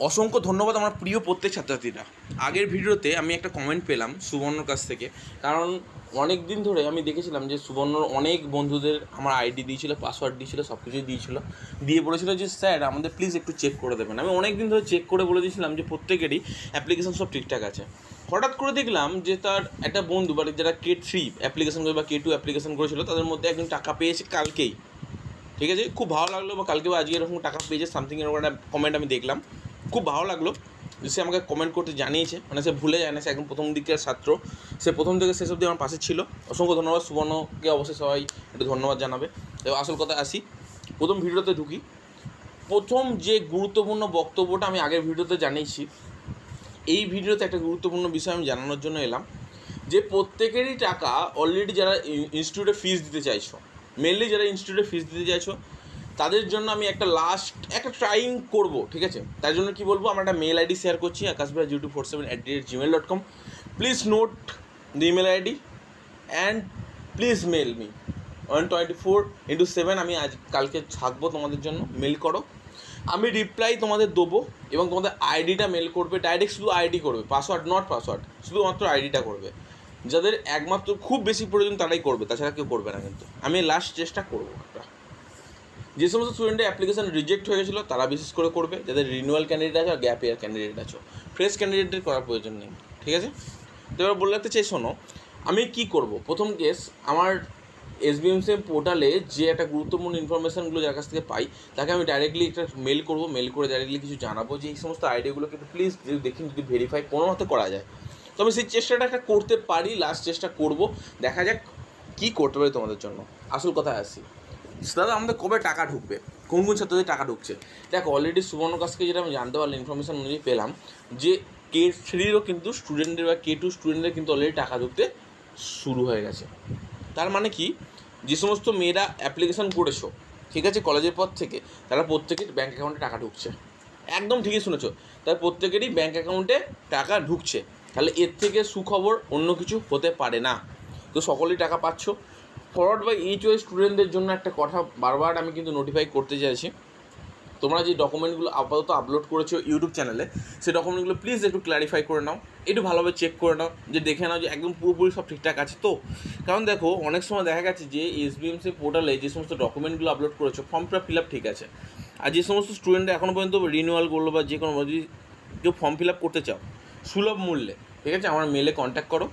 অসংখ্য ধন্যবাদ আমার প্রিয় প্রত্যেক ছাত্রছাত্রীরা। আগের ভিডিওতে আমি একটা কমেন্ট পেলাম সুবর্ণর কাছ থেকে, কারণ অনেক দিন ধরে আমি দেখেছিলাম যে সুবর্ণর অনেক বন্ধুদের আমার আইডি দিয়েছিল, পাসওয়ার্ড দিয়েছিল, সব কিছুই দিয়েছিল, দিয়ে বলেছিল যে স্যার আমাদের প্লিজ একটু চেক করে দেবেন। আমি অনেক দিন ধরে চেক করে বলে দিয়েছিলাম যে প্রত্যেকেরই অ্যাপ্লিকেশান সব ঠিকঠাক আছে। হঠাৎ করে দেখলাম যে তার একটা বন্ধু বা যারা K3 অ্যাপ্লিকেশান করে বা K2 অ্যাপ্লিকেশান করেছিল তাদের মধ্যে একজন টাকা পেয়েছে কালকেই, ঠিক আছে, খুব ভালো লাগলো, বা কালকে বা আজকে এরকম টাকা পেয়েছে সামথিং এরকম একটা কমেন্ট আমি দেখলাম, খুব ভালো লাগলো যে সে আমাকে কমেন্ট করতে জানিয়েছে, মানে সে ভুলে যায় না, সে একদম প্রথম দিকের ছাত্র, সে প্রথম থেকে শেষ অবধি আমার পাশে ছিল। অসংখ্য ধন্যবাদ সুবর্ণকে, অবশ্যই সবাই একটু ধন্যবাদ জানাবে। এবার আসল কথা আসি, প্রথম ভিডিওতে ঢুকি। প্রথম যে গুরুত্বপূর্ণ বক্তব্যটা আমি আগের ভিডিওতে জানিয়েছি, এই ভিডিওতে একটা গুরুত্বপূর্ণ বিষয় আমি জানানোর জন্য এলাম যে প্রত্যেকেরই টাকা অলরেডি যারা ইনস্টিটিউটে ফিস দিতে চাইছো, মেনলি যারা ইনস্টিটিউটে ফিস দিতে চাইছো তাদের জন্য আমি একটা ট্রাইং করব, ঠিক আছে। তার জন্য কি বলবো, আমরা একটা মেল আইডি শেয়ার করছি, akashbhai0247@gmail.com। Please note the email ID and please mail me 124/7। আমি কালকে থাকবো তোমাদের জন্য, মেল করো, আমি রিপ্লাই তোমাদের দেবো এবং তোমাদের আইডিটা মেল করবে, ডাইরেক্ট শুধু আইডি করবে, পাসওয়ার্ড নট পাসওয়ার্ড, শুধুমাত্র আইডিটা করবে। যাদের একমাত্র খুব বেশি প্রয়োজন তারাই করবে, তাছাড়া কেউ করবে না। কিন্তু আমি লাস্ট চেষ্টা করবো একটা, যে সমস্ত স্টুডেন্টের অ্যাপ্লিকেশান রিজেক্ট হয়ে গেছিলো তারা বিশেষ করে করবে, যাদের রিনিউয়াল ক্যান্ডিডেট আছে আর গ্যাপ ইয়ার ক্যান্ডিডেট আছে, ফ্রেশ ক্যান্ডিডেটের করার প্রয়োজন নেই, ঠিক আছে। তো এবার বলে রাখতে চাই, শোনো আমি কী করব। প্রথম কেস, আমার SBMCM পোর্টালে যে একটা গুরুত্বপূর্ণ ইনফরমেশানগুলো যার কাছ থেকে পাই তাকে আমি ডাইরেক্টলি একটা মেল করবো, মেল করে ডাইরেক্টলি কিছু জানাবো যে এই সমস্ত আইডিয়াগুলোকে একটু প্লিজ দেখুন, যদি ভেরিফাই কোনো মতে করা যায়। তো আমি সেই চেষ্টাটা একটা করতে পারি, লাস্ট চেষ্টা করব, দেখা যাক কী করতে পারি তোমাদের জন্য। আসল কথা আসি, দাদা আমাদের কবে টাকা ঢুকবে, কোন কোন ছাত্রদের টাকা ঢুকছে। দেখো অলরেডি সুবর্ণর কাছ থেকে যেটা আমি জানতে পারলাম, ইনফরমেশান অনুযায়ী পেলাম যে K3-রও কিন্তু স্টুডেন্টদের বা K2 স্টুডেন্টদের কিন্তু অলরেডি টাকা ঢুকতে শুরু হয়ে গেছে। তার মানে কি, যে সমস্ত মেয়েরা অ্যাপ্লিকেশান করেছো, ঠিক আছে, কলেজের পর থেকে, তারা প্রত্যেকের ব্যাঙ্ক অ্যাকাউন্টে টাকা ঢুকছে। একদম ঠিকই শুনেছো, তার প্রত্যেকেরই ব্যাঙ্ক অ্যাকাউন্টে টাকা ঢুকছে। তাহলে এর থেকে সুখবর অন্য কিছু হতে পারে না। তো সকলেই টাকা পাচ্ছ। ফরওয়ার্ড বাই HOI স্টুডেন্টদের জন্য একটা কথা বারবার আমি কিন্তু নোটিফাই করতে চাইছি, তোমরা যে ডকুমেন্টগুলো আপাতত আপলোড করেছো ইউটিউব চ্যানেলে, সেই ডকুমেন্টগুলো প্লিজ একটু ক্ল্যারিফাই করে নাও, একটু ভালোভাবে চেক করে নাও, যে দেখে নাও যে একদম পুরোপুরি সব ঠিকঠাক আছে তো। কারণ দেখো অনেক সময় দেখা গেছে যে SBMC পোর্টালে যে সমস্ত ডকুমেন্টগুলো আপলোড করেছো ফর্মটা ফিল আপ ঠিক আছে, আর যে সমস্ত স্টুডেন্টরা এখনও পর্যন্ত রিনিউয়াল করলো বা যে কোনো যদি কেউ ফর্ম ফিল আপ করতে চাও সুলভ মূল্যে, ঠিক আছে, আমার মেলে কন্ট্যাক্ট করো,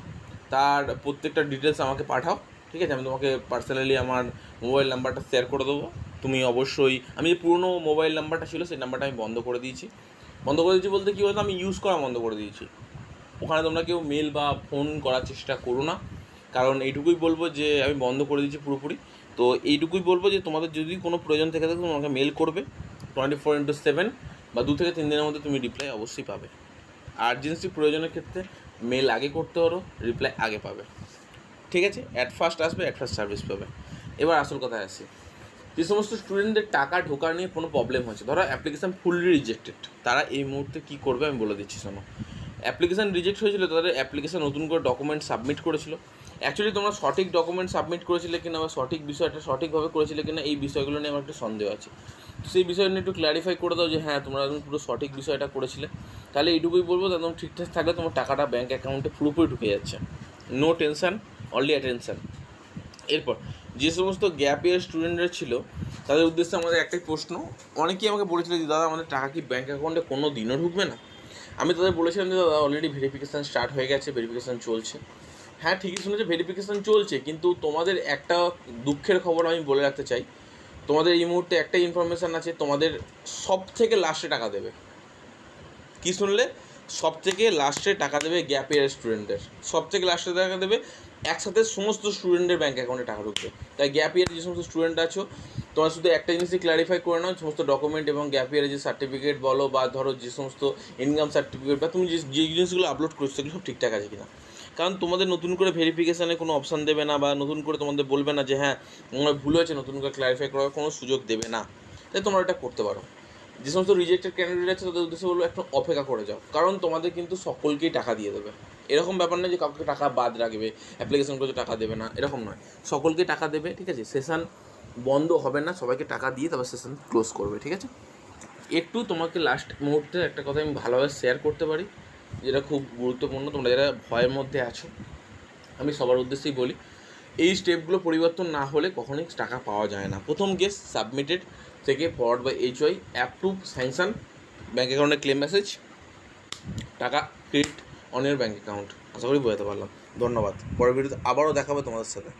তার প্রত্যেকটা ডিটেলস আমাকে পাঠাও, ঠিক আছে। আমি তোমাকে পার্সোনালি আমার মোবাইল নাম্বারটা শেয়ার করে দেবো। তুমি অবশ্যই, আমি যে পুরনো মোবাইল নাম্বারটা ছিল সেই নাম্বারটা আমি বন্ধ করে দিয়েছি বলতে কী বলতো, আমি ইউজ করা বন্ধ করে দিয়েছি। ওখানে তোমরা কেউ মেল বা ফোন করার চেষ্টা করো না, কারণ এইটুকুই বলবো যে আমি বন্ধ করে দিয়েছি পুরোপুরি। তো এইটুকুই বলবো যে তোমাদের যদি কোনো প্রয়োজন থেকে থাকে তোমাকে মেল করবে 24/7, বা 2 থেকে 3 দিনের মধ্যে তুমি রিপ্লাই অবশ্যই পাবে। আর্জেন্সি প্রয়োজনের ক্ষেত্রে মেল আগে করতে পারো, রিপ্লাই আগে পাবে, ঠিক আছে। অ্যাট ফার্স্ট আসবে, অ্যাট ফার্স্ট সার্ভিস পাবে। এবার আসল কথায় আসি, যে সমস্ত স্টুডেন্টদের টাকা ঢোকার নিয়ে কোনো প্রবলেম হয়েছে, ধরো অ্যাপ্লিকেশান ফুললি রিজেক্টেড, তারা এই মুহূর্তে কী করবে আমি বলে দিচ্ছি, শোনো। অ্যাপ্লিকেশান রিজেক্ট হয়েছিল, তাদের অ্যাপ্লিকেশান নতুন করে ডকুমেন্ট সাবমিট করেছিল। অ্যাকচুয়ালি তোমরা সঠিক ডকুমেন্ট সাবমিট করেছিলে কিনা বা সঠিক বিষয়টা সঠিকভাবে করেছিলে কিনা, এই বিষয়গুলো নিয়ে আমার একটু সন্দেহ আছে। তো সেই বিষয় নিয়ে একটু ক্ল্যারিফাই করে দাও যে হ্যাঁ তোমরা একদম পুরো সঠিক বিষয়টা করেছিলে। তাহলে এইটুকুই বলবো, একদম ঠিকঠাক থাকলে তোমার টাকাটা ব্যাঙ্ক অ্যাকাউন্টে পুরোপুরি ঢুকে যাচ্ছে, নো টেনশান, অনলি অ্যাটেনশান। এরপর যে সমস্ত গ্যাপ ইয়ার স্টুডেন্টরা ছিল তাদের উদ্দেশ্যে আমাদের একটাই প্রশ্ন, অনেকেই আমাকে বলেছিল যে দাদা আমাদের টাকা কি ব্যাঙ্ক অ্যাকাউন্টে কোনো দিনও ঢুকবে না। আমি তাদের বলেছিলাম যে দাদা অলরেডি ভেরিফিকেশান স্টার্ট হয়ে গেছে, ভেরিফিকেশান চলছে। হ্যাঁ ঠিকই শুনেছে, ভেরিফিকেশান চলছে, কিন্তু তোমাদের একটা দুঃখের খবর আমি বলে রাখতে চাই, তোমাদের এই মুহূর্তে একটাই ইনফরমেশান আছে, তোমাদের সব থেকে লাস্টে টাকা দেবে। কী শুনলে? সব থেকে লাস্টে টাকা দেবে গ্যাপ ইয়ার স্টুডেন্টদের, সব থেকে লাস্টে টাকা দেবে, একসাথে সমস্ত স্টুডেন্টের ব্যাঙ্ক অ্যাকাউন্টে টাকা ঢুকবে। তাই গ্যাপ ইয়ারে যে সমস্ত স্টুডেন্ট আছো তোমরা শুধু একটা জিনিসই ক্ল্যারিফাই করে নাও, সমস্ত ডকুমেন্ট এবং গ্যাপ ইয়ারে যে সার্টিফিকেট বলো বা ধরো যে সমস্ত ইনকাম সার্টিফিকেট বা তুমি যে জিনিসগুলো আপলোড করছো সেগুলো সব ঠিকঠাক আছে কিনা। কারণ তোমাদের নতুন করে ভেরিফিকেশানে কোনো অপশান দেবে না, বা নতুন করে তোমাদের বলবে না যে হ্যাঁ ভুল হয়েছে, নতুন করে ক্ল্যারিফাই করার কোনো সুযোগ দেবে না। তাই তোমরা এটা করতে পারো। যে সমস্ত রিজেক্টেড ক্যান্ডিডেট আছে তাদের উদ্দেশ্যে বলবো একটু অপেক্ষা করে যাও, কারণ তোমাদের কিন্তু সকলকেই টাকা দিয়ে দেবে। এরকম ব্যাপার নয় যে কাউকে টাকা বাদ রাখবে, অ্যাপ্লিকেশন করে টাকা দেবে না, এরকম নয়, সকলকে টাকা দেবে, ঠিক আছে। সেশন বন্ধ হবে না, সবাইকে টাকা দিয়ে তারপর সেশন ক্লোজ করবে, ঠিক আছে। একটু তোমাকে লাস্ট মুহূর্তে একটা কথা আমি ভালোভাবে শেয়ার করতে পারি, যেটা খুব গুরুত্বপূর্ণ। তোমরা যারা ভয়ের মধ্যে আছো, আমি সবার উদ্দেশ্যেই বলি, এই স্টেপগুলো পরিবর্তন না হলে কখনোই টাকা পাওয়া যায় না। প্রথম কেস সাবমিটেড থেকে forward by HY, approve, sanction, bank অ্যাকাউন্টে ক্লেম মেসেজ, টাকা credit on your bank account. আশা করি বোঝাতে পারলাম। ধন্যবাদ। পরের ভিডিওতে আবারও দেখাবো তোমাদের সাথে।